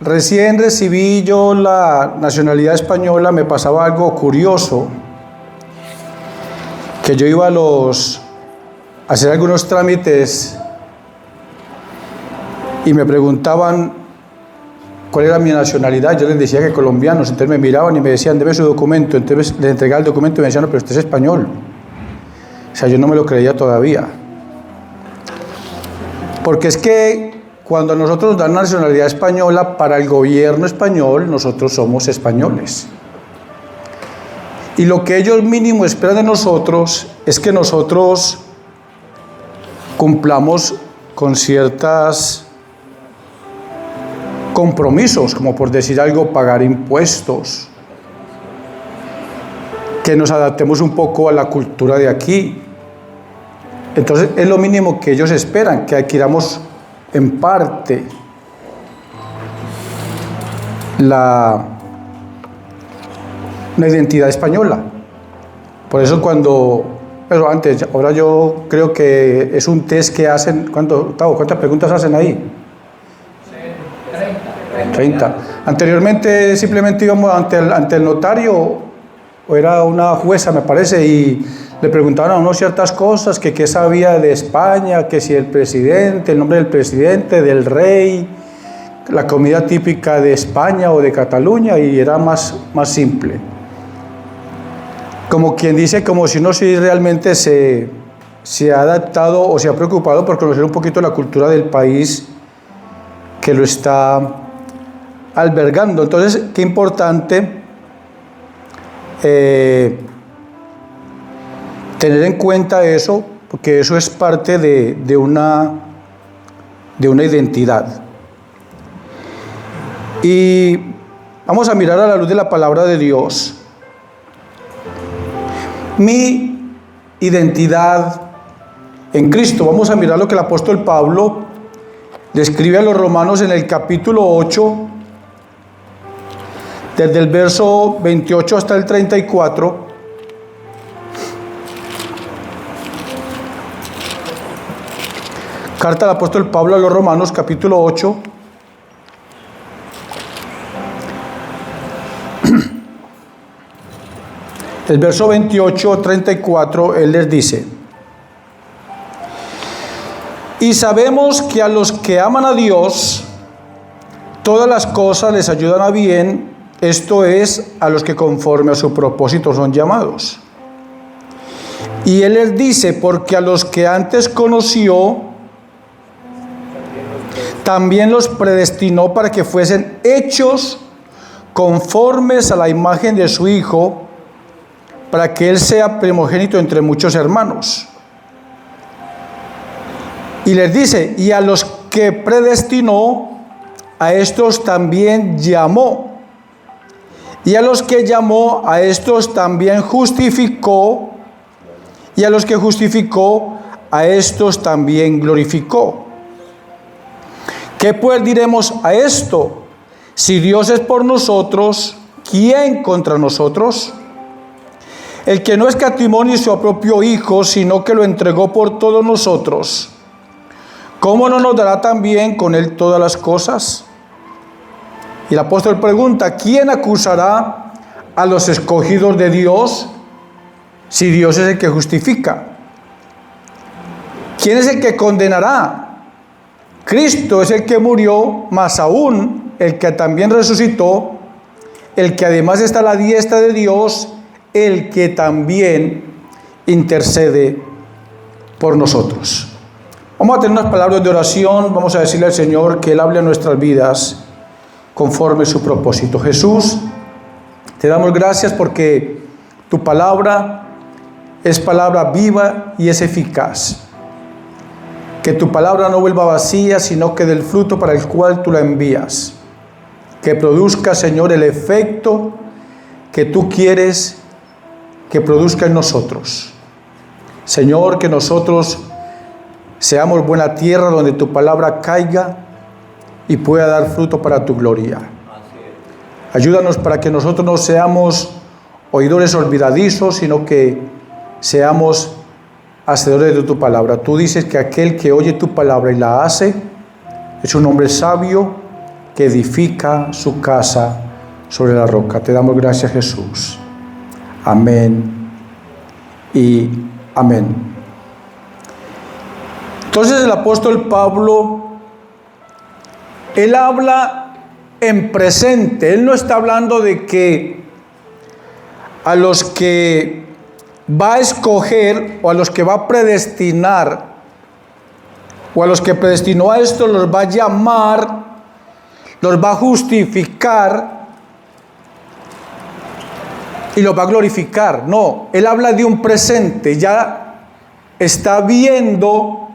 recién recibí yo la nacionalidad española, me pasaba algo curioso, que yo iba a hacer algunos trámites y me preguntaban cuál era mi nacionalidad. Yo les decía que colombianos, entonces me miraban y me decían, debe su documento. Entonces les entregaba el documento y me decían, no, pero usted es español. O sea, yo no me lo creía todavía. Porque es que cuando nosotros nos dan nacionalidad española, para el gobierno español, nosotros somos españoles. Y lo que ellos mínimo esperan de nosotros es que nosotros cumplamos con ciertos compromisos, como por decir algo, pagar impuestos, que nos adaptemos un poco a la cultura de aquí. Entonces es lo mínimo que ellos esperan, que adquiramos en parte la identidad española. Por eso ahora yo creo que es un test que hacen. ¿Cuántas preguntas hacen ahí? 30. Anteriormente simplemente íbamos ante el notario, o era una jueza, me parece, y le preguntaban a uno ciertas cosas, que qué sabía de España, que si el presidente, el nombre del presidente, del rey, la comida típica de España o de Cataluña, y era más simple. Como quien dice, como si uno sí realmente se ha adaptado o se ha preocupado por conocer un poquito la cultura del país que lo está albergando. Entonces, qué importante tener en cuenta eso, porque eso es parte de una identidad. Y vamos a mirar a la luz de la palabra de Dios. Mi identidad en Cristo. Vamos a mirar lo que el apóstol Pablo le escribe a los romanos en el capítulo 8, desde el verso 28 hasta el 34. Carta del apóstol Pablo a los romanos, capítulo 8. El verso 28, 34, él les dice: y sabemos que a los que aman a Dios, todas las cosas les ayudan a bien, esto es, a los que conforme a su propósito son llamados. Y él les dice, porque a los que antes conoció, también los predestinó para que fuesen hechos conformes a la imagen de su Hijo, para que él sea primogénito entre muchos hermanos. Y les dice, y a los que predestinó, a estos también llamó. Y a los que llamó, a estos también justificó. Y a los que justificó, a estos también glorificó. ¿Qué pues diremos a esto? Si Dios es por nosotros, ¿quién contra nosotros? El que no escatimó ni su propio Hijo, sino que lo entregó por todos nosotros, ¿cómo no nos dará también con él todas las cosas? Y el apóstol pregunta, ¿quién acusará a los escogidos de Dios si Dios es el que justifica? ¿Quién es el que condenará? Cristo es el que murió, más aún el que también resucitó, el que además está a la diestra de Dios, el que también intercede por nosotros. Vamos a tener unas palabras de oración, vamos a decirle al Señor que Él hable a nuestras vidas conforme su propósito. Jesús, te damos gracias porque tu palabra es palabra viva y es eficaz. Que tu palabra no vuelva vacía, sino que del fruto para el cual tú la envías. Que produzca, Señor, el efecto que tú quieres que produzca en nosotros. Señor, que nosotros seamos buena tierra donde tu palabra caiga y pueda dar fruto para tu gloria. Ayúdanos para que nosotros no seamos oidores olvidadizos, sino que seamos hacedores de tu palabra. Tú dices que aquel que oye tu palabra y la hace es un hombre sabio que edifica su casa sobre la roca. Te damos gracias, Jesús. Amén y amén. Entonces el apóstol Pablo, él habla en presente. Él no está hablando de que a los que va a escoger o a los que va a predestinar o a los que predestinó a esto los va a llamar, los va a justificar y los va a glorificar. No, él habla de un presente. Ya está viendo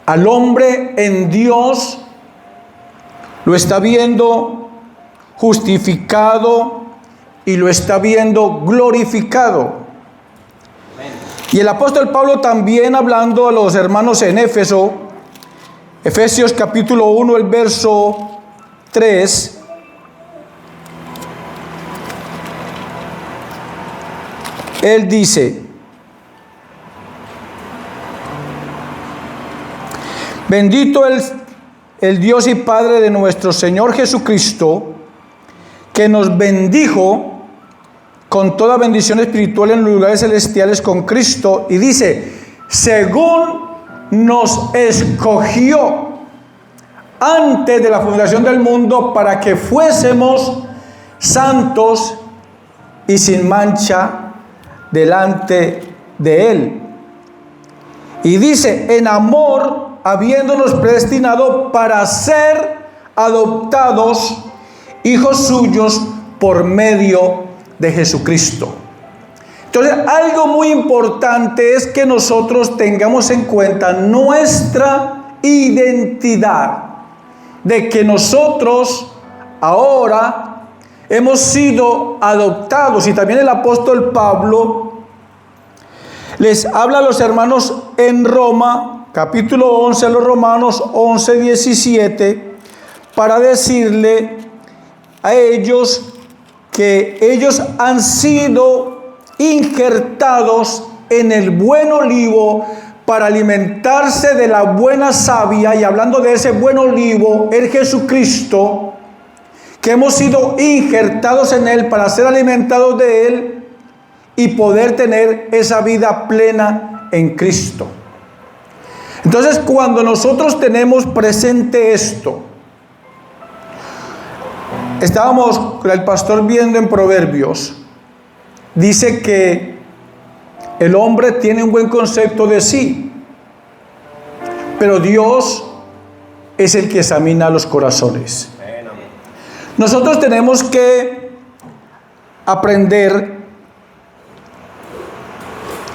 al hombre en Dios, lo está viendo justificado y lo está viendo glorificado. Y el apóstol Pablo también, hablando a los hermanos en Éfeso, Efesios capítulo 1, el verso 3, él dice: bendito el Dios y Padre de nuestro Señor Jesucristo, que nos bendijo con toda bendición espiritual en los lugares celestiales con Cristo. Y dice, según nos escogió antes de la fundación del mundo para que fuésemos santos y sin mancha delante de Él. Y dice, en amor, habiéndonos predestinado para ser adoptados hijos suyos por medio de Jesucristo. Entonces, algo muy importante es que nosotros tengamos en cuenta nuestra identidad, de que nosotros ahora hemos sido adoptados. Y también el apóstol Pablo les habla a los hermanos en Roma, capítulo 11, a los Romanos 11, 17, para decirle a ellos que ellos han sido injertados en el buen olivo para alimentarse de la buena savia. Y hablando de ese buen olivo, el Jesucristo, que hemos sido injertados en Él para ser alimentados de Él y poder tener esa vida plena en Cristo. Entonces, cuando nosotros tenemos presente esto, estábamos con el pastor viendo en Proverbios, dice que el hombre tiene un buen concepto de sí, pero Dios es el que examina los corazones. Nosotros tenemos que aprender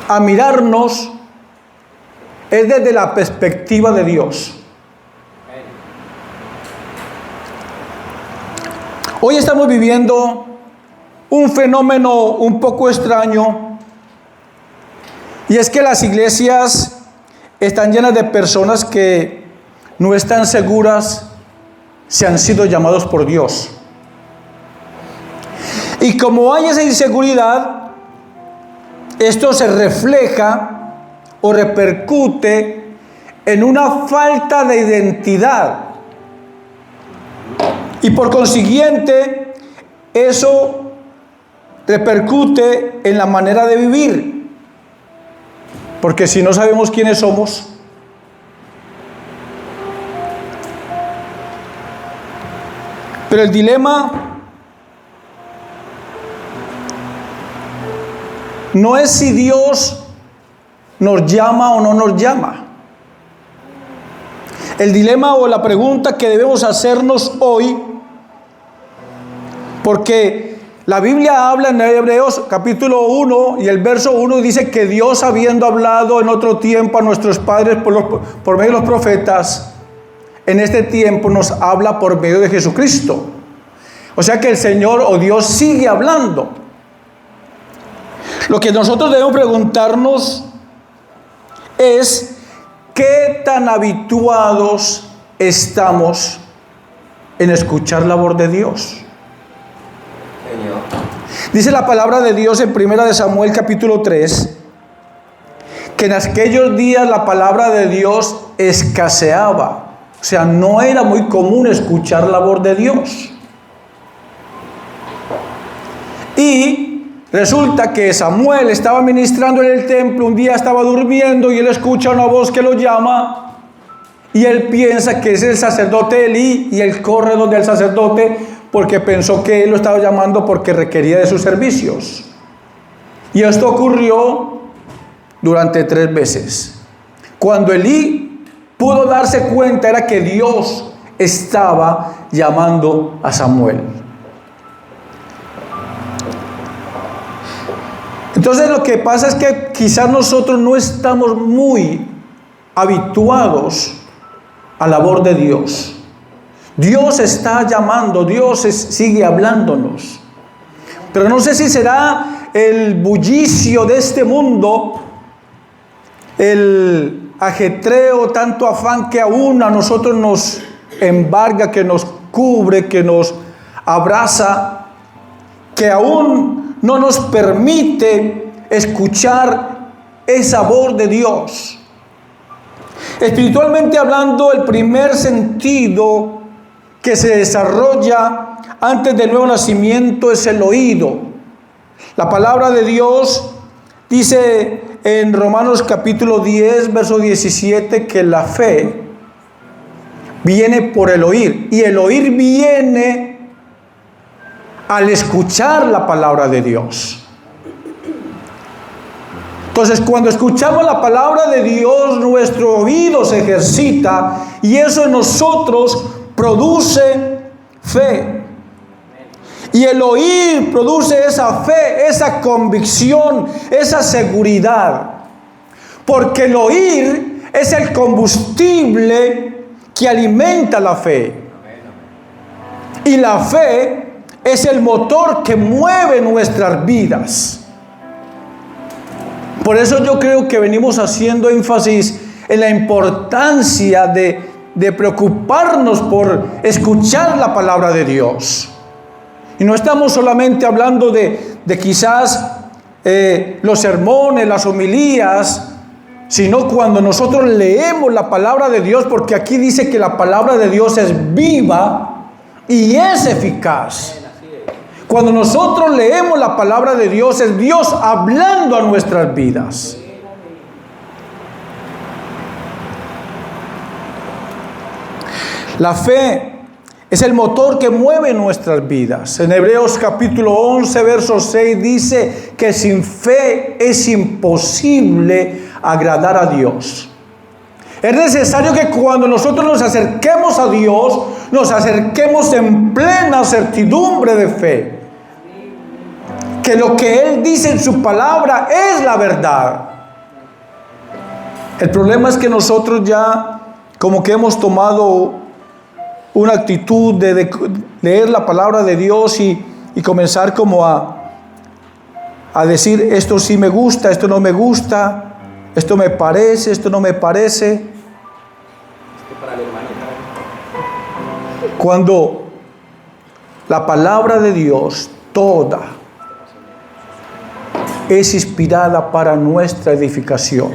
a mirarnos desde la perspectiva de Dios. Hoy estamos viviendo un fenómeno un poco extraño, y es que las iglesias están llenas de personas que no están seguras si han sido llamados por Dios. Y como hay esa inseguridad, esto se refleja o repercute en una falta de identidad. Y por consiguiente, eso repercute en la manera de vivir. Porque si no sabemos quiénes somos, pero el dilema no es si Dios nos llama o no nos llama. El dilema o la pregunta que debemos hacernos hoy, porque la Biblia habla en Hebreos capítulo 1 y el verso 1 dice que Dios, habiendo hablado en otro tiempo a nuestros padres por medio de los profetas, en este tiempo nos habla por medio de Jesucristo. O sea que el Señor o Dios sigue hablando. Lo que nosotros debemos preguntarnos es: ¿qué tan habituados estamos en escuchar la voz de Dios? Señor. Dice la palabra de Dios en 1 Samuel capítulo 3, que en aquellos días la palabra de Dios escaseaba. O sea, no era muy común escuchar la voz de Dios. Y resulta que Samuel estaba ministrando en el templo, un día estaba durmiendo y él escucha una voz que lo llama. Y él piensa que es el sacerdote Elí, y él corre donde el sacerdote porque pensó que él lo estaba llamando porque requería de sus servicios. Y esto ocurrió durante 3 veces. Cuando Elí pudo darse cuenta era que Dios estaba llamando a Samuel. Entonces lo que pasa es que quizás nosotros no estamos muy habituados a la voz de Dios. Dios está llamando, Dios sigue hablándonos. Pero no sé si será el bullicio de este mundo, el ajetreo, tanto afán que aún a nosotros nos embarga, que nos cubre, que nos abraza, que aún no nos permite escuchar esa voz de Dios. Espiritualmente hablando, el primer sentido que se desarrolla antes del nuevo nacimiento es el oído. La palabra de Dios dice en Romanos capítulo 10, verso 17, que la fe viene por el oír, y el oír viene al escuchar la palabra de Dios. Entonces, cuando escuchamos la palabra de Dios, nuestro oído se ejercita y eso en nosotros produce fe. Y el oír produce esa fe, esa convicción, esa seguridad. Porque el oír es el combustible que alimenta la fe. Y la fe es el motor que mueve nuestras vidas. Por eso yo creo que venimos haciendo énfasis en la importancia de preocuparnos por escuchar la palabra de Dios. Y no estamos solamente hablando de quizás los sermones, las homilías, sino cuando nosotros leemos la palabra de Dios, porque aquí dice que la palabra de Dios es viva y es eficaz. Cuando nosotros leemos la palabra de Dios, es Dios hablando a nuestras vidas. La fe es el motor que mueve nuestras vidas. En Hebreos capítulo 11, verso 6 dice que sin fe es imposible agradar a Dios. Es necesario que cuando nosotros nos acerquemos a Dios, nos acerquemos en plena certidumbre de fe. Que lo que Él dice en su palabra es la verdad. El problema es que nosotros ya como que hemos tomado una actitud de leer la palabra de Dios y comenzar como a decir esto sí me gusta, esto no me gusta, esto me parece, esto no me parece. Cuando la palabra de Dios toda es inspirada para nuestra edificación.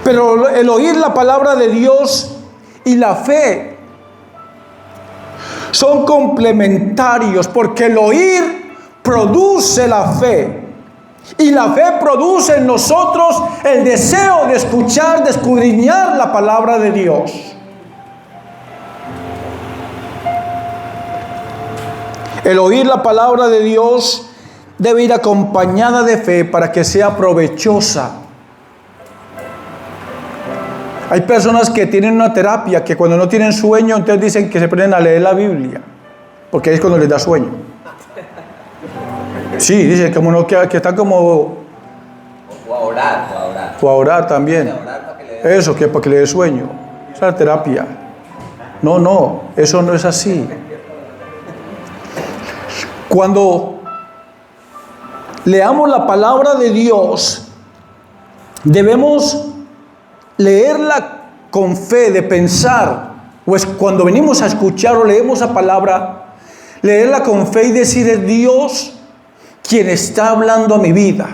Pero el oír la palabra de Dios y la fe son complementarios, porque el oír produce la fe y la fe produce en nosotros el deseo de escuchar, de escudriñar la palabra de Dios. El oír la palabra de Dios debe ir acompañada de fe para que sea provechosa. Hay personas que tienen una terapia que cuando no tienen sueño, entonces dicen que se ponen a leer la Biblia, porque es cuando les da sueño. Sí, dicen como no, que están como... O a orar. O a orar también. Eso, que para que le dé sueño. Esa es la terapia. No, eso no es así. Cuando leamos la palabra de Dios, debemos leerla con fe, de pensar, pues cuando venimos a escuchar o leemos la palabra, leerla con fe y decir, es Dios quien está hablando a mi vida.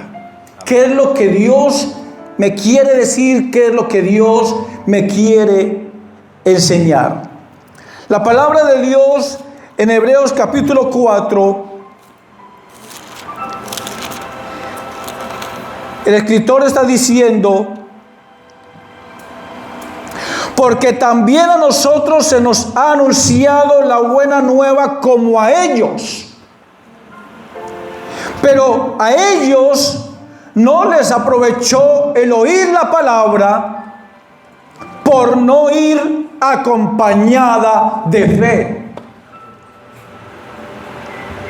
¿Qué es lo que Dios me quiere decir? ¿Qué es lo que Dios me quiere enseñar? La palabra de Dios en Hebreos capítulo 4, el escritor está diciendo: porque también a nosotros se nos ha anunciado la buena nueva como a ellos. Pero a ellos no les aprovechó el oír la palabra por no ir acompañada de fe.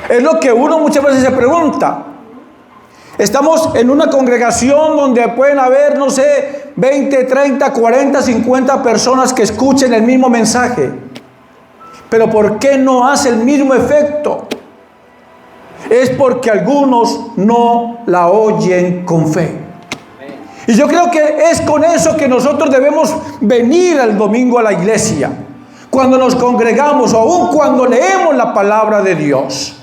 Es lo que uno muchas veces se pregunta. Estamos en una congregación donde pueden haber, no sé, 20, 30, 40, 50 personas que escuchen el mismo mensaje. Pero ¿por qué no hace el mismo efecto? Es porque algunos no la oyen con fe. Y yo creo que es con eso que nosotros debemos venir el domingo a la iglesia. Cuando nos congregamos o aún cuando leemos la palabra de Dios.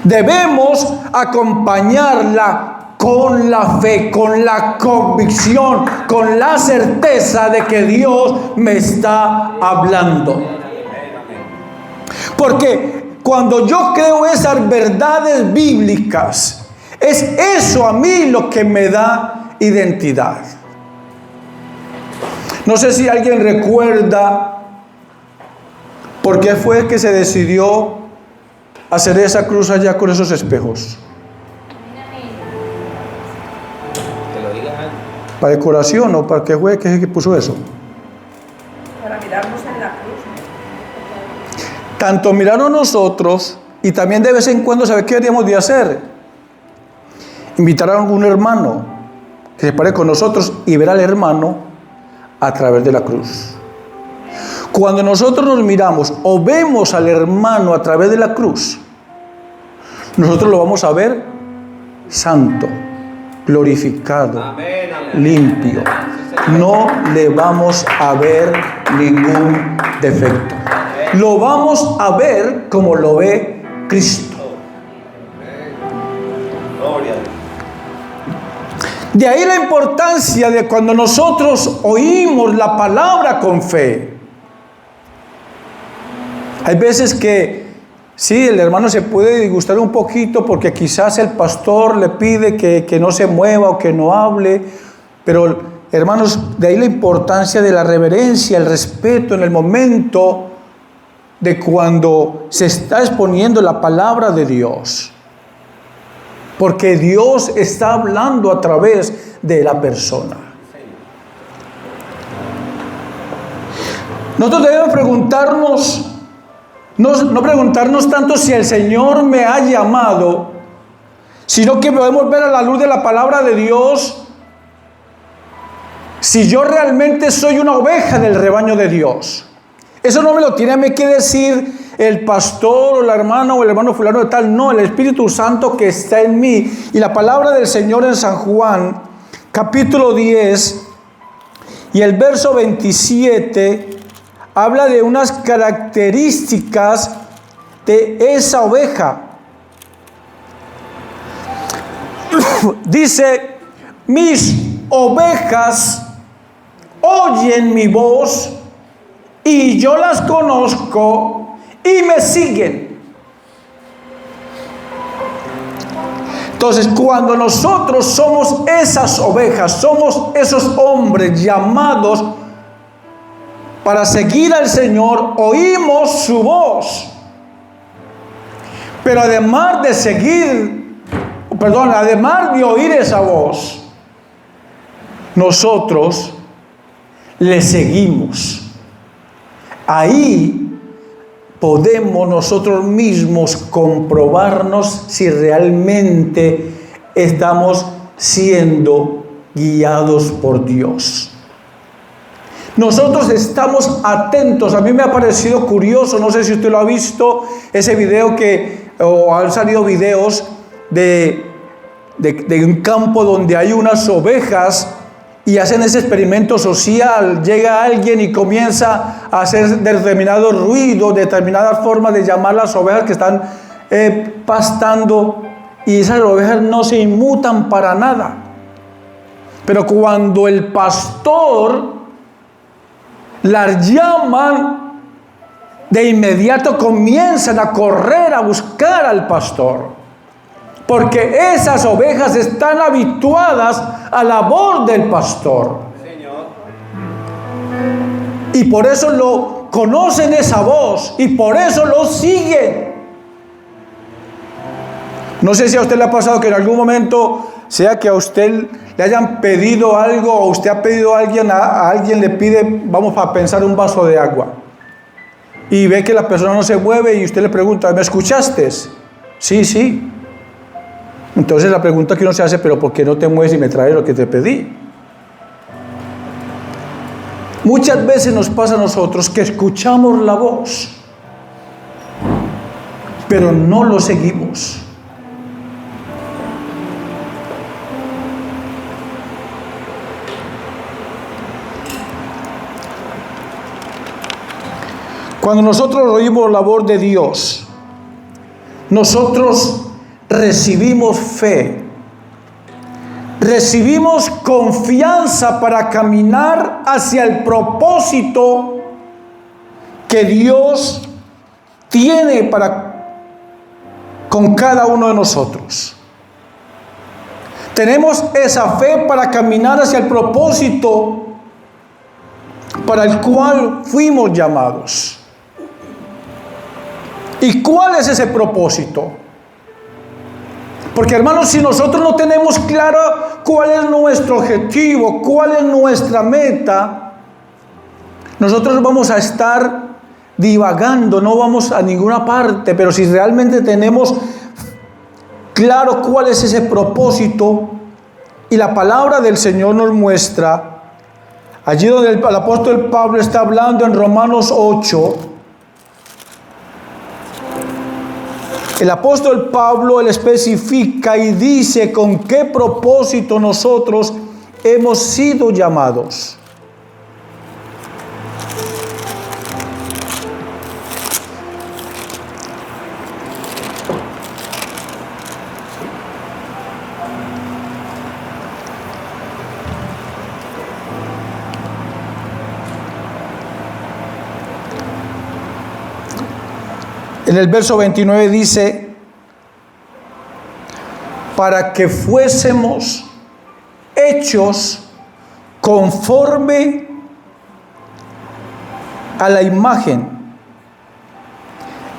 Debemos acompañarla con la fe, con la convicción, con la certeza de que Dios me está hablando. Porque cuando yo creo esas verdades bíblicas, es eso a mí lo que me da identidad. No sé si alguien recuerda por qué fue que se decidió hacer esa cruz allá con esos espejos. Que lo digas algo. ¿Para decoración o para qué fue que puso eso? Para mirarnos en la cruz. Tanto mirarnos nosotros y también de vez en cuando, ¿sabe qué deberíamos de hacer? Invitar a algún hermano que se pare con nosotros y ver al hermano a través de la cruz. Cuando nosotros nos miramos o vemos al hermano a través de la cruz, nosotros lo vamos a ver santo, glorificado, Amén, amén. limpio. No le vamos a ver ningún defecto. Lo vamos a ver como lo ve Cristo. Gloria a Dios. De ahí la importancia de cuando nosotros oímos la palabra con fe. Hay veces que sí, el hermano se puede disgustar un poquito porque quizás el pastor le pide que no se mueva o que no hable, pero hermanos, de ahí la importancia de la reverencia, el respeto en el momento de cuando se está exponiendo la palabra de Dios. Porque Dios está hablando a través de la persona. Nosotros debemos preguntarnos, no preguntarnos tanto si el Señor me ha llamado, sino que podemos ver a la luz de la palabra de Dios si yo realmente soy una oveja del rebaño de Dios. Eso no me lo tiene a mí que decir el pastor o la hermana o el hermano fulano de tal. No, el Espíritu Santo que está en mí. Y la palabra del Señor en San Juan, capítulo 10 y el verso 27, habla de unas características de esa oveja. Dice: mis ovejas oyen mi voz y yo las conozco y me siguen. Entonces, cuando nosotros somos esas ovejas, somos esos hombres llamados para seguir al Señor, oímos su voz. Pero además de oír esa voz, nosotros le seguimos. Ahí podemos nosotros mismos comprobarnos si realmente estamos siendo guiados por Dios. Nosotros estamos atentos. A mí me ha parecido curioso, no sé si usted lo ha visto, ese video o han salido videos de un campo donde hay unas ovejas y hacen ese experimento social. Llega alguien y comienza a hacer determinado ruido, determinadas formas de llamar a las ovejas que están pastando, y esas ovejas no se inmutan para nada. Pero cuando el pastor las llama, de inmediato comienzan a correr a buscar al pastor. Porque esas ovejas están habituadas a la voz del pastor. Señor. Y por eso lo conocen esa voz y por eso lo siguen. No sé si a usted le ha pasado que en algún momento, sea que a usted le hayan pedido algo o usted ha pedido a alguien le pide, vamos a pensar, un vaso de agua. Y ve que la persona no se mueve y usted le pregunta, ¿me escuchaste? Sí, sí. Entonces la pregunta que uno se hace, pero ¿por qué no te mueves y me traes lo que te pedí? Muchas veces nos pasa a nosotros que escuchamos la voz, pero no lo seguimos. Cuando nosotros oímos la voz de Dios, nosotros recibimos fe, recibimos confianza para caminar hacia el propósito que Dios tiene con cada uno de nosotros. Tenemos esa fe para caminar hacia el propósito para el cual fuimos llamados. ¿Y cuál es ese propósito? Porque, hermanos, si nosotros no tenemos claro cuál es nuestro objetivo, cuál es nuestra meta, nosotros vamos a estar divagando, no vamos a ninguna parte. Pero si realmente tenemos claro cuál es ese propósito, y la palabra del Señor nos muestra, allí donde el apóstol Pablo está hablando en Romanos 8, el apóstol Pablo, él especifica y dice con qué propósito nosotros hemos sido llamados. En el verso 29 dice, para que fuésemos hechos conforme a la imagen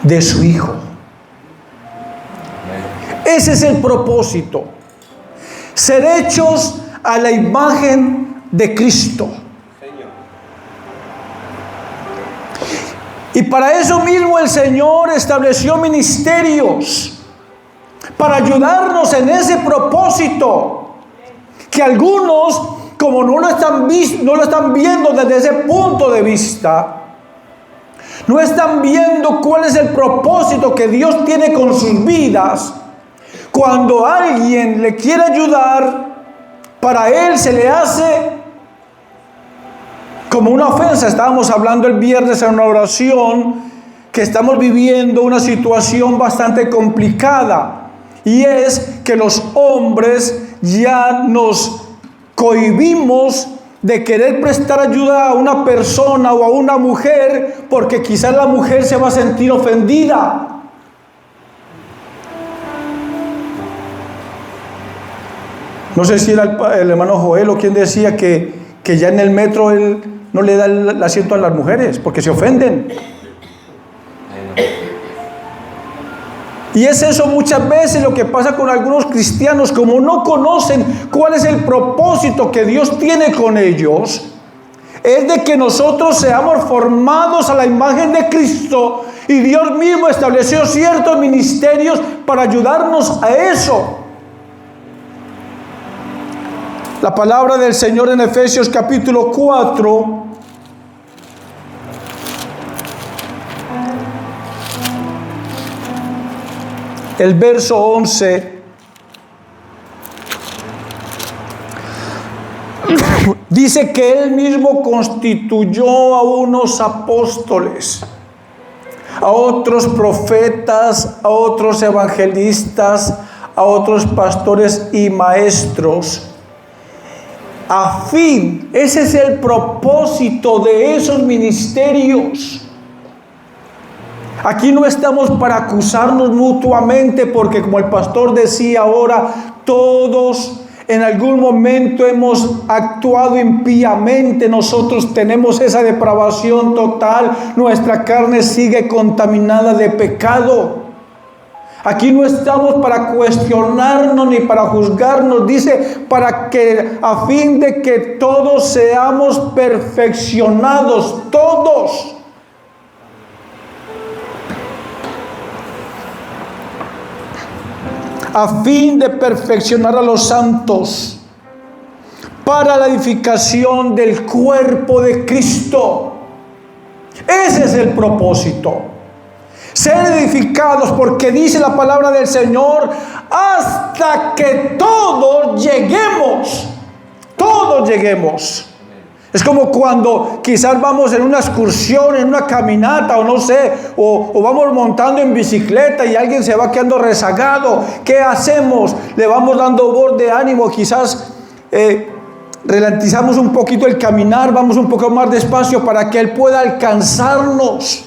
de su Hijo. Ese es el propósito, ser hechos a la imagen de Cristo. Y para eso mismo el Señor estableció ministerios para ayudarnos en ese propósito, que algunos, como no lo están viendo desde ese punto de vista, no están viendo cuál es el propósito que Dios tiene con sus vidas. Cuando alguien le quiere ayudar, para él se le hace como una ofensa. Estábamos hablando el viernes en una oración que estamos viviendo una situación bastante complicada, y es que los hombres ya nos cohibimos de querer prestar ayuda a una persona o a una mujer, porque quizás la mujer se va a sentir ofendida. No sé si era el hermano Joel o quien decía que ya en el metro él no le da el asiento a las mujeres porque se ofenden. Y es eso muchas veces lo que pasa con algunos cristianos, como no conocen cuál es el propósito que Dios tiene con ellos, es de que nosotros seamos formados a la imagen de Cristo, y Dios mismo estableció ciertos ministerios para ayudarnos a eso. La palabra del Señor en Efesios capítulo 4, el verso 11, dice que Él mismo constituyó a unos apóstoles, a otros profetas, a otros evangelistas, a otros pastores y maestros, a fin, ese es el propósito de esos ministerios. Aquí no estamos para acusarnos mutuamente, porque como el pastor decía ahora, todos en algún momento hemos actuado impíamente. Nosotros tenemos esa depravación total, nuestra carne sigue contaminada de pecado. Aquí no estamos para cuestionarnos ni para juzgarnos, dice, para que a fin de que todos seamos perfeccionados, todos. A fin de perfeccionar a los santos para la edificación del cuerpo de Cristo. Ese es el propósito. Ser edificados, porque dice la palabra del Señor, hasta que todos lleguemos. Todos lleguemos. Es como cuando quizás vamos en una excursión, en una caminata, o no sé, o vamos montando en bicicleta y alguien se va quedando rezagado. ¿Qué hacemos? Le vamos dando voz de ánimo, quizás ralentizamos un poquito el caminar, vamos un poco más despacio para que Él pueda alcanzarnos.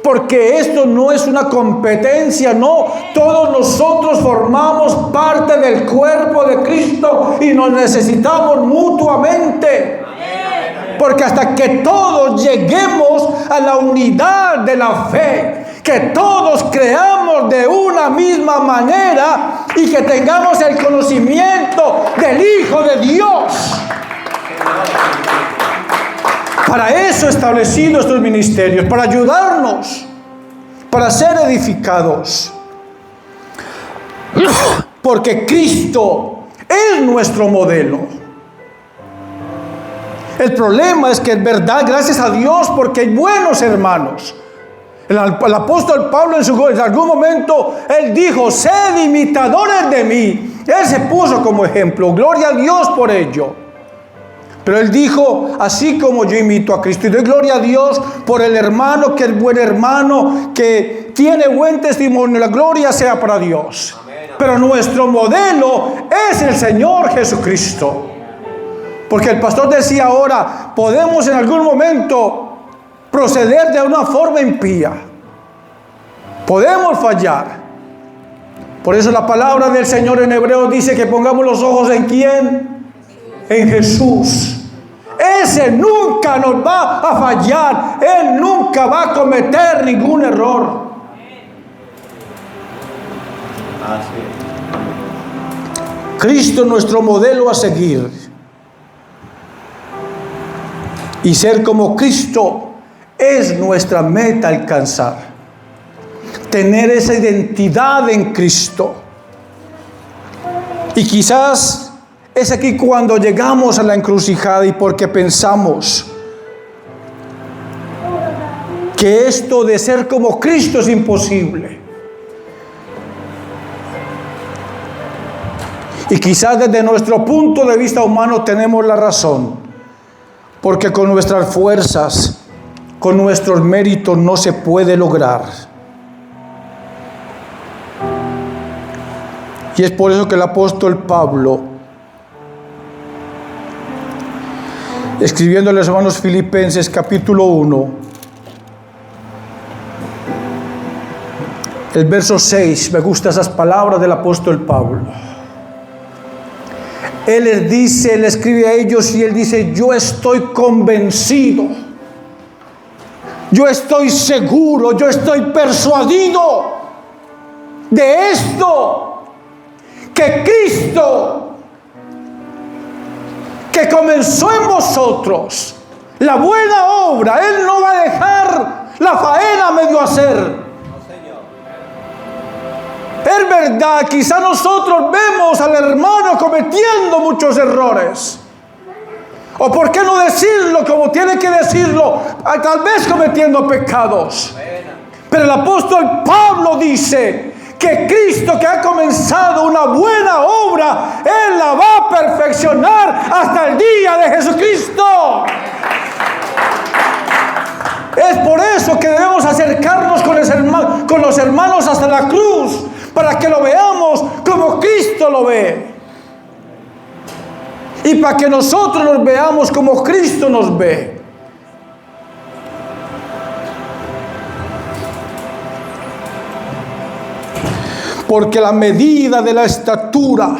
Porque esto no es una competencia, no. Todos nosotros formamos parte del cuerpo de Cristo y nos necesitamos mutuamente. Porque hasta que todos lleguemos a la unidad de la fe, que todos creamos de una misma manera y que tengamos el conocimiento del Hijo de Dios. Para eso he establecido estos ministerios, para ayudarnos, para ser edificados. Porque Cristo es nuestro modelo. El problema es que es verdad, gracias a Dios, porque hay buenos hermanos. El apóstol Pablo en algún momento, él dijo, sed imitadores de mí. Él se puso como ejemplo, gloria a Dios por ello. Pero él dijo, así como yo imito a Cristo, y doy gloria a Dios por el hermano que es buen hermano, que tiene buen testimonio, la gloria sea para Dios. Amén. Pero nuestro modelo es el Señor Jesucristo. Porque el pastor decía ahora, podemos en algún momento proceder de una forma impía. Podemos fallar. Por eso la palabra del Señor en Hebreos dice que pongamos los ojos ¿en quién? En Jesús. Ese nunca nos va a fallar. Él nunca va a cometer ningún error. Cristo es nuestro modelo a seguir. Y ser como Cristo es nuestra meta a alcanzar. Tener esa identidad en Cristo. Y quizás es aquí cuando llegamos a la encrucijada y porque pensamos que esto de ser como Cristo es imposible. Y quizás desde nuestro punto de vista humano tenemos la razón, porque con nuestras fuerzas, con nuestros méritos no se puede lograr. Y es por eso que el apóstol Pablo, escribiendo a los hermanos Filipenses capítulo 1, el verso 6, me gustan esas palabras del apóstol Pablo. Él les dice, él escribe a ellos y él dice, yo estoy convencido, yo estoy seguro, yo estoy persuadido de esto, que Cristo, que comenzó en vosotros la buena obra, Él no va a dejar la faena a medio hacer. Es verdad, quizá nosotros vemos al hermano cometiendo muchos errores. O por qué no decirlo como tiene que decirlo, tal vez cometiendo pecados. Pero el apóstol Pablo dice que Cristo, que ha comenzado una buena obra, Él la va a perfeccionar hasta el día de Jesucristo. Es por eso que debemos acercarnos con los hermanos hasta la cruz, para que lo veamos como Cristo lo ve. y para que nosotros nos veamos como Cristo nos ve. Porque la medida de la estatura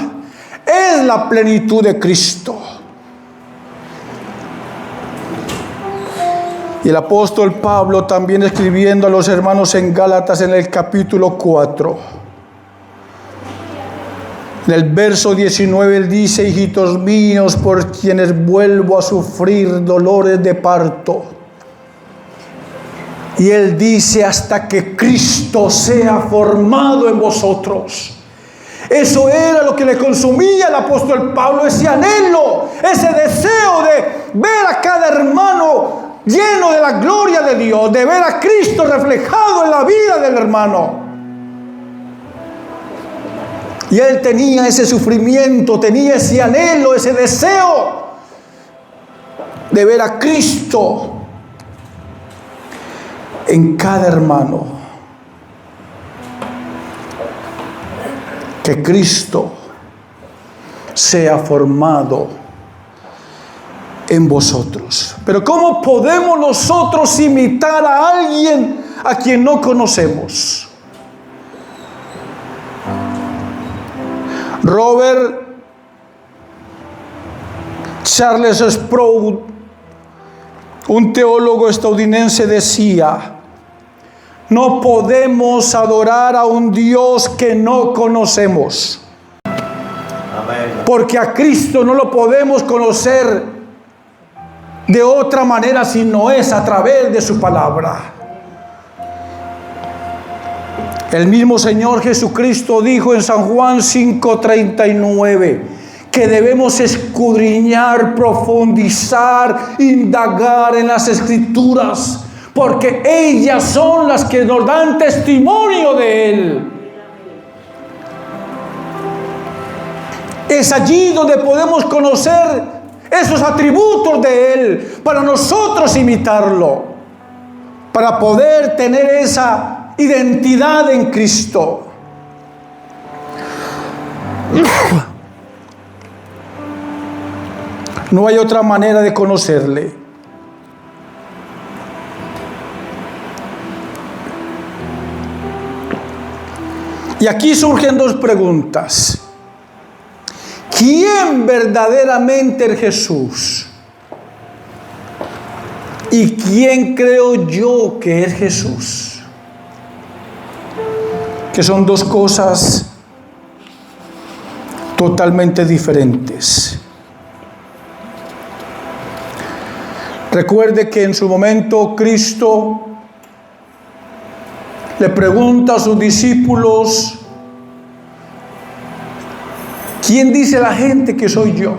es la plenitud de Cristo. Y el apóstol Pablo también escribiendo a los hermanos en Gálatas en el capítulo 4. En el verso 19 él dice: hijitos míos, por quienes vuelvo a sufrir dolores de parto. Y él dice: hasta que Cristo sea formado en vosotros. Eso era lo que le consumía al apóstol Pablo, ese anhelo, ese deseo de ver a cada hermano lleno de la gloria de Dios, de ver a Cristo reflejado en la vida del hermano. Y él tenía ese sufrimiento, tenía ese anhelo, ese deseo de ver a Cristo en cada hermano. Que Cristo sea formado en vosotros. Pero ¿cómo podemos nosotros imitar a alguien a quien no conocemos? Robert Charles Sproul, un teólogo estadounidense, decía: no podemos adorar a un Dios que no conocemos. Amén. Porque a Cristo no lo podemos conocer de otra manera si no es a través de su palabra. El mismo Señor Jesucristo dijo en San Juan 5:39 que debemos escudriñar, profundizar, indagar en las Escrituras, porque ellas son las que nos dan testimonio de Él. Es allí donde podemos conocer esos atributos de Él, para nosotros imitarlo, para poder tener esa identidad en Cristo. No hay otra manera de conocerle. Y aquí surgen dos preguntas. ¿Quién verdaderamente es Jesús? ¿Y quién creo yo que es Jesús? Que son dos cosas totalmente diferentes. Recuerde que en su momento Cristo le pregunta a sus discípulos: ¿quién dice la gente que soy yo?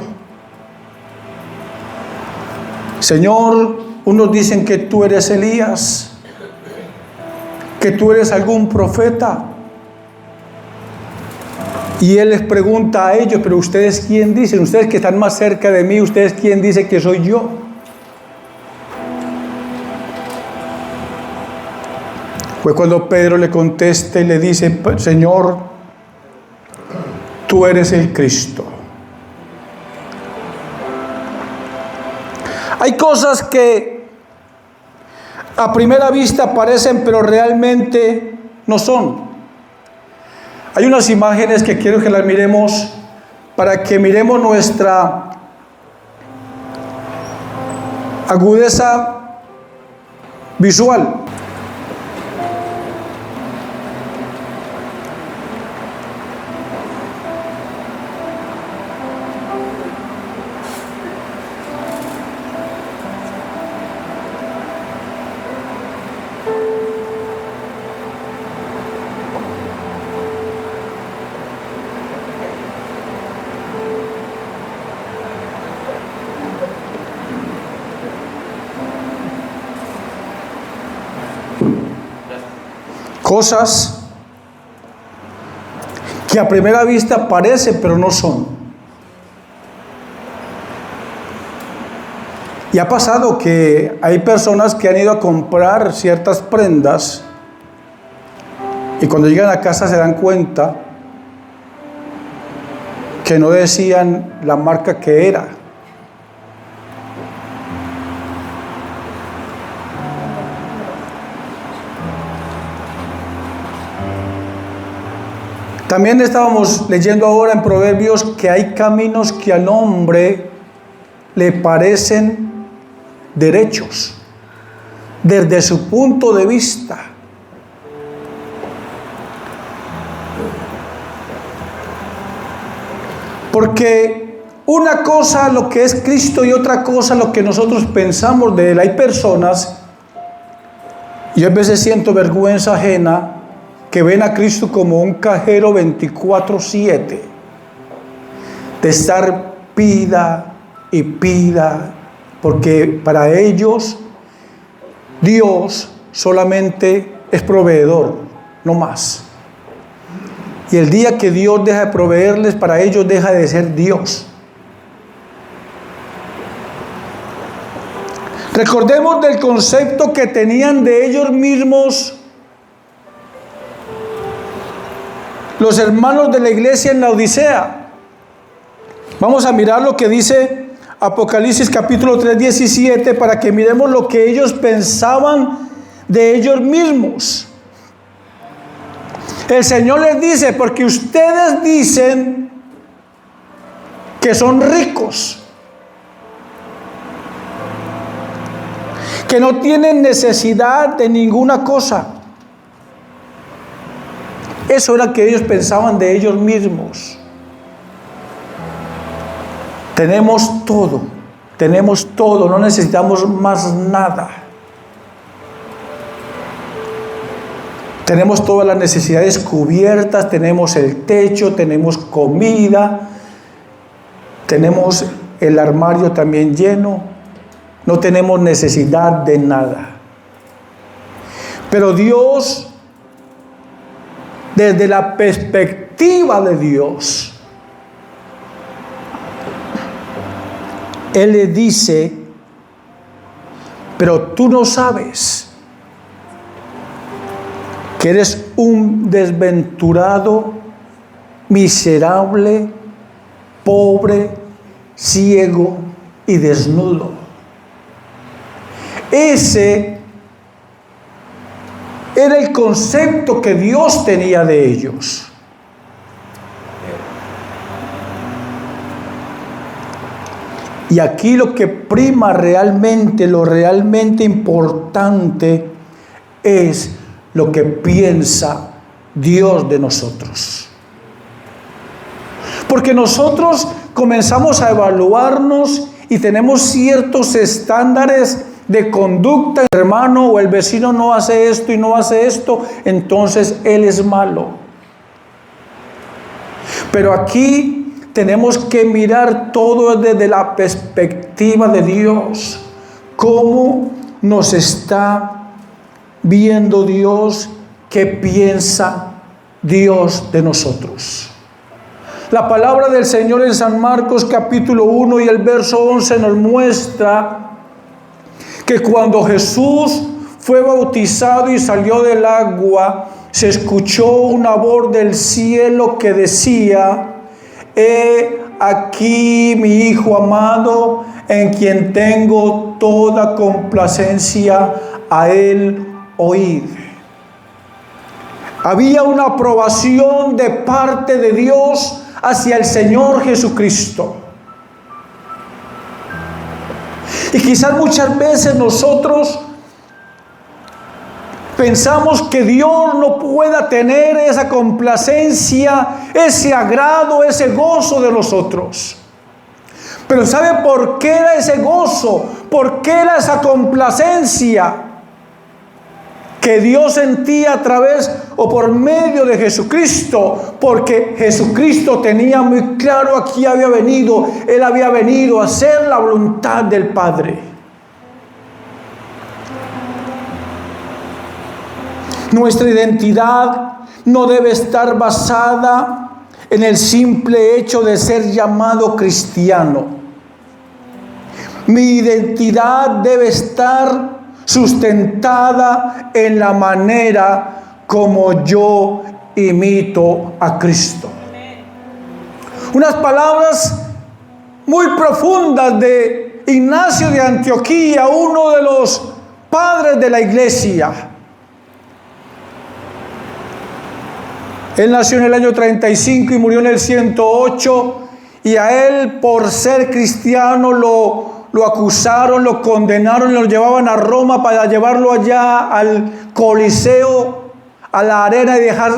Señor, unos dicen que tú eres Elías, que tú eres algún profeta. Y Él les pregunta a ellos: pero ustedes, ¿quién dicen? Ustedes que están más cerca de mí, ¿ustedes quién dicen que soy yo? Fue cuando Pedro le contesta y le dice: Señor, tú eres el Cristo. Hay cosas que a primera vista parecen, pero realmente no son. Hay unas imágenes que quiero que las miremos para que miremos nuestra agudeza visual. Cosas que a primera vista parecen, pero no son. Y ha pasado que hay personas que han ido a comprar ciertas prendas y cuando llegan a casa se dan cuenta que no decían la marca que era. También estábamos leyendo ahora en Proverbios que hay caminos que al hombre le parecen derechos desde su punto de vista. Porque una cosa lo que es Cristo y otra cosa lo que nosotros pensamos de Él. Hay personas, y yo a veces siento vergüenza ajena, que ven a Cristo como un cajero 24/7, de estar pida y pida, porque para ellos Dios solamente es proveedor, no más. Y el día que Dios deja de proveerles, para ellos deja de ser Dios. Recordemos del concepto que tenían de ellos mismos los hermanos de la iglesia en la Odisea. Vamos a mirar lo que dice Apocalipsis capítulo 3:17 para que miremos lo que ellos pensaban de ellos mismos. El Señor les dice, porque ustedes dicen que son ricos, que no tienen necesidad de ninguna cosa. Eso era que ellos pensaban de ellos mismos. Tenemos todo, no necesitamos más nada. Tenemos todas las necesidades cubiertas, tenemos el techo, tenemos comida, tenemos el armario también lleno, no tenemos necesidad de nada. Pero Dios, desde la perspectiva de Dios, Él le dice, pero tú no sabes que eres un desventurado, miserable, pobre, ciego y desnudo. Ese era el concepto que Dios tenía de ellos. Y aquí lo que prima realmente, lo realmente importante es lo que piensa Dios de nosotros. Porque nosotros comenzamos a evaluarnos y tenemos ciertos estándares de conducta. El hermano o el vecino no hace esto y no hace esto, entonces él es malo. Pero aquí tenemos que mirar todo desde la perspectiva de Dios. ¿Cómo nos está viendo Dios? ¿Qué piensa Dios de nosotros? La palabra del Señor en San Marcos capítulo 1 y el verso 11 nos muestra que cuando Jesús fue bautizado y salió del agua, se escuchó una voz del cielo que decía: He aquí mi Hijo amado, en quien tengo toda complacencia, a Él oíd. Había una aprobación de parte de Dios hacia el Señor Jesucristo. Y quizás muchas veces nosotros pensamos que Dios no pueda tener esa complacencia, ese agrado, ese gozo de nosotros. Pero ¿sabe por qué era ese gozo? ¿Por qué era esa complacencia que Dios sentía a través o por medio de Jesucristo? Porque Jesucristo tenía muy claro a quién había venido. Él había venido a hacer la voluntad del Padre. Nuestra identidad no debe estar basada en el simple hecho de ser llamado cristiano. Mi identidad debe estar sustentada en la manera como yo imito a Cristo. Unas palabras muy profundas de Ignacio de Antioquía, uno de los padres de la iglesia. Él nació en el año 35 y murió en el 108, y a él, por ser cristiano, lo acusaron, lo condenaron, lo llevaban a Roma para llevarlo allá al Coliseo, a la arena, y dejar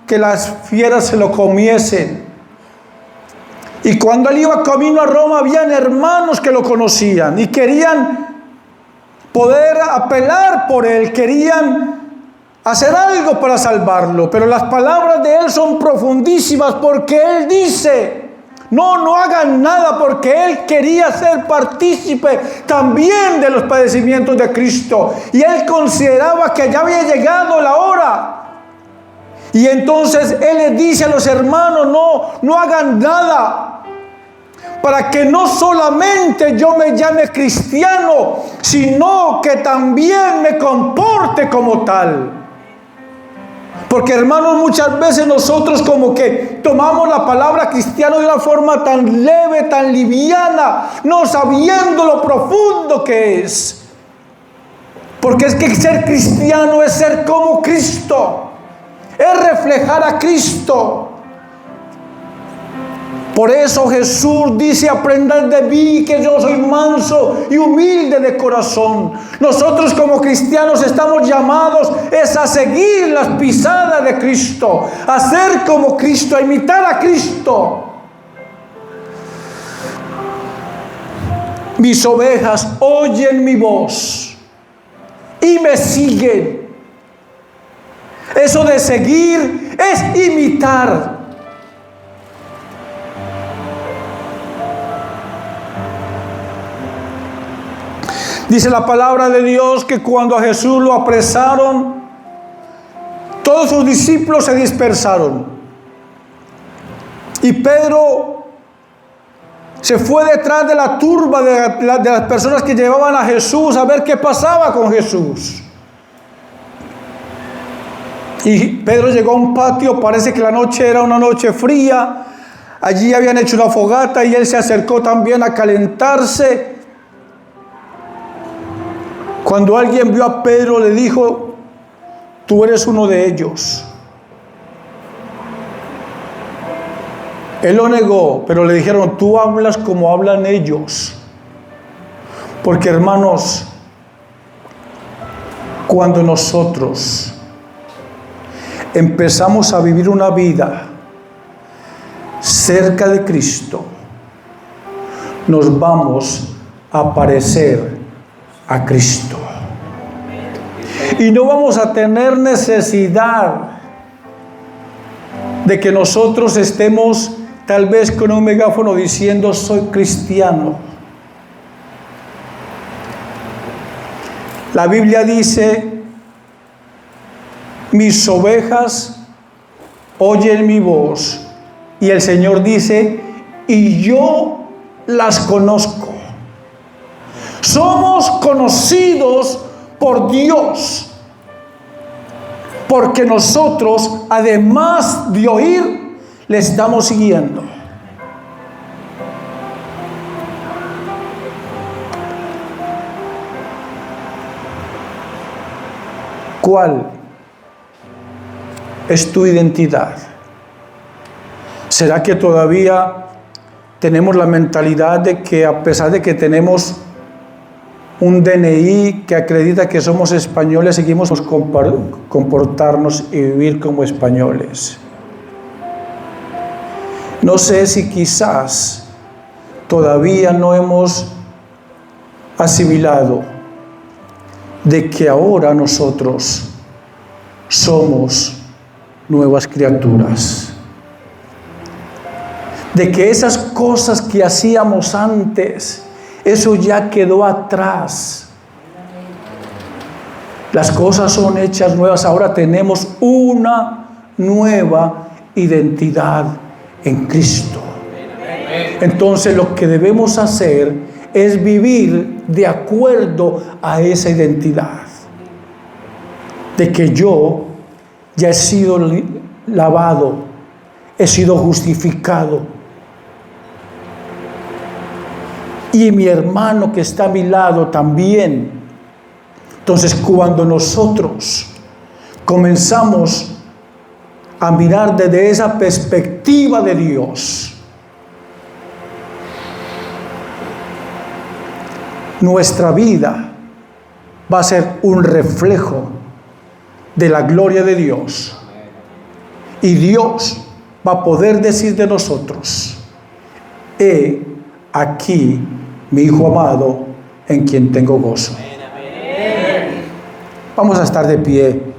que las fieras se lo comiesen. Y cuando él iba camino a Roma, habían hermanos que lo conocían y querían poder apelar por él, querían hacer algo para salvarlo. Pero las palabras de él son profundísimas, porque él dice: no hagan nada, porque él quería ser partícipe también de los padecimientos de Cristo. Y él consideraba que ya había llegado la hora. Y entonces él les dice a los hermanos: no hagan nada, para que no solamente yo me llame cristiano, sino que también me comporte como tal. Porque, hermanos, muchas veces nosotros como que tomamos la palabra cristiano de una forma tan leve, tan liviana, no sabiendo lo profundo que es. Porque es que ser cristiano es ser como Cristo, es reflejar a Cristo. Por eso Jesús dice: aprended de mí, que yo soy manso y humilde de corazón. Nosotros como cristianos estamos llamados a seguir las pisadas de Cristo, a ser como Cristo, a imitar a Cristo. Mis ovejas oyen mi voz y me siguen. Eso de seguir es imitar. Dice la palabra de Dios que cuando a Jesús lo apresaron, todos sus discípulos se dispersaron. Y Pedro se fue detrás de la turba de las personas que llevaban a Jesús a ver qué pasaba con Jesús. Y Pedro llegó a un patio, parece que la noche era una noche fría. Allí habían hecho una fogata y él se acercó también a calentarse. Cuando alguien vio a Pedro, le dijo: tú eres uno de ellos. Él lo negó, pero le dijeron: tú hablas como hablan ellos. Porque, hermanos, cuando nosotros empezamos a vivir una vida cerca de Cristo, nos vamos a parecer a Cristo. Y no vamos a tener necesidad de que nosotros estemos tal vez con un megáfono diciendo: soy cristiano. La Biblia dice: mis ovejas oyen mi voz. Y el Señor dice: y yo las conozco. Somos conocidos por Dios, porque nosotros, además de oír, le estamos siguiendo. ¿Cuál es tu identidad? ¿Será que todavía tenemos la mentalidad de que, a pesar de que tenemos un DNI que acredita que somos españoles, seguimos comportarnos y vivir como españoles? No sé si quizás todavía no hemos asimilado de que ahora nosotros somos nuevas criaturas. De que esas cosas que hacíamos antes, eso ya quedó atrás. Las cosas son hechas nuevas. Ahora tenemos una nueva identidad en Cristo. Entonces lo que debemos hacer es vivir de acuerdo a esa identidad. De que yo ya he sido lavado, he sido justificado, y mi hermano que está a mi lado también. Entonces, cuando nosotros comenzamos a mirar desde esa perspectiva de Dios, nuestra vida va a ser un reflejo de la gloria de Dios. Y Dios va a poder decir de nosotros: he aquí mi Hijo amado en quien tengo gozo. Vamos a estar de pie.